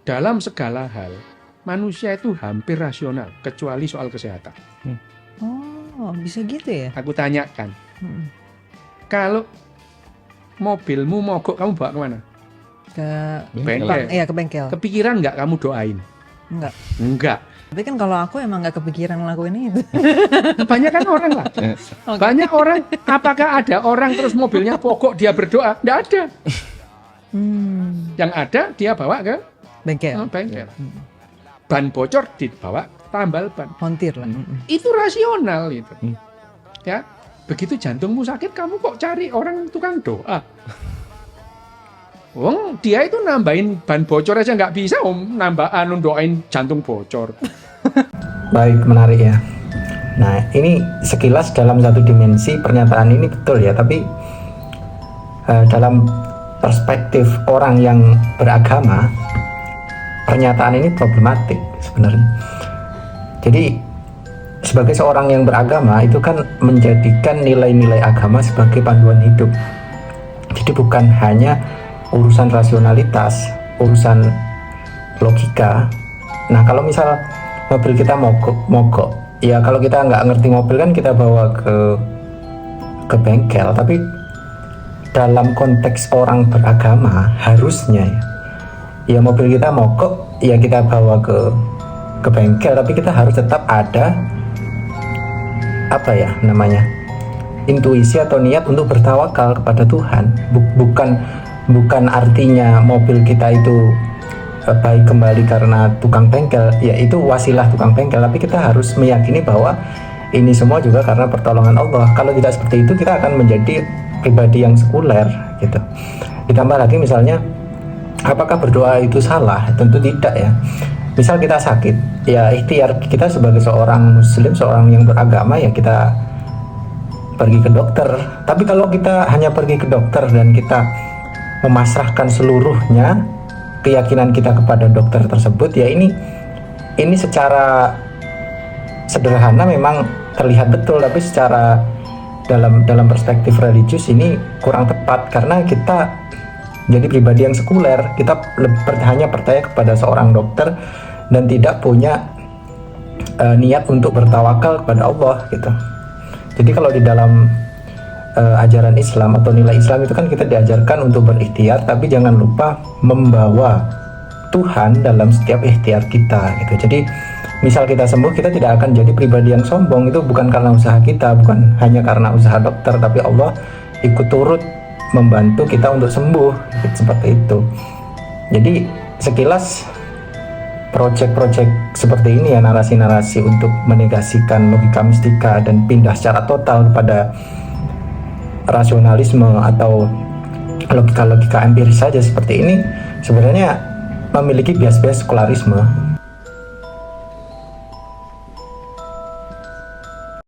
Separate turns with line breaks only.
dalam segala hal manusia itu hampir rasional kecuali soal kesehatan.
Oh, bisa gitu ya?
Aku tanyakan, kalau mobilmu mogok kamu bawa kemana?
Ke
Bengkel.
Iya, ke bengkel.
Kepikiran nggak kamu doain?
Enggak.
Enggak.
Tapi kan kalau aku emang nggak kepikiran ngelakuin itu.
Kebanyakan orang lah. Banyak orang, apakah ada orang terus mobilnya mogok dia berdoa? Nggak ada. Yang ada dia bawa ke
Bengkel.
bengkel. Ban bocor dibawa tambal ban.
Montir lah.
Itu rasional itu. Ya, begitu jantungmu sakit kamu kok cari orang tukang doa? Wong dia itu nambahin ban bocor aja nggak bisa nambah doain jantung bocor.
Baik, menarik ya. Nah, ini sekilas dalam satu dimensi pernyataan ini betul ya, tapi dalam perspektif orang yang beragama, pernyataan ini problematik sebenarnya. Jadi sebagai seorang yang beragama itu kan menjadikan nilai-nilai agama sebagai panduan hidup. Jadi bukan hanya urusan rasionalitas, urusan logika. Nah, kalau misal mobil kita mogok, ya kalau kita nggak ngerti mobil kan kita bawa ke bengkel. Tapi dalam konteks orang beragama harusnya ya mobil kita mogok, ya kita bawa ke bengkel. Tapi kita harus tetap ada intuisi atau niat untuk bertawakal kepada Tuhan. Bukan artinya mobil kita itu baik kembali karena tukang bengkel, ya itu wasilah tukang bengkel, tapi kita harus meyakini bahwa ini semua juga karena pertolongan Allah. Kalau tidak seperti itu kita akan menjadi pribadi yang sekuler gitu. Ditambah lagi misalnya, apakah berdoa itu salah? Tentu tidak ya. Misal kita sakit, ya ikhtiar kita sebagai seorang muslim, seorang yang beragama, ya kita pergi ke dokter. Tapi kalau kita hanya pergi ke dokter dan kita memasrahkan seluruhnya keyakinan kita kepada dokter tersebut, ya ini secara sederhana memang terlihat betul, tapi secara dalam perspektif religius ini kurang tepat, karena kita jadi pribadi yang sekuler. Kita hanya percaya kepada seorang dokter dan tidak punya niat untuk bertawakal kepada Allah gitu. Jadi kalau di dalam ajaran Islam atau nilai Islam itu kan kita diajarkan untuk berikhtiar, tapi jangan lupa membawa Tuhan dalam setiap ikhtiar kita gitu. Jadi misal kita sembuh, kita tidak akan jadi pribadi yang sombong. Itu bukan karena usaha kita, bukan hanya karena usaha dokter, tapi Allah ikut turut membantu kita untuk sembuh gitu, seperti itu. Jadi sekilas proyek-proyek seperti ini ya, narasi-narasi untuk menegasikan logika mistika dan pindah secara total kepada rasionalisme atau logika-logika empiris saja seperti ini sebenarnya memiliki bias-bias sekularisme.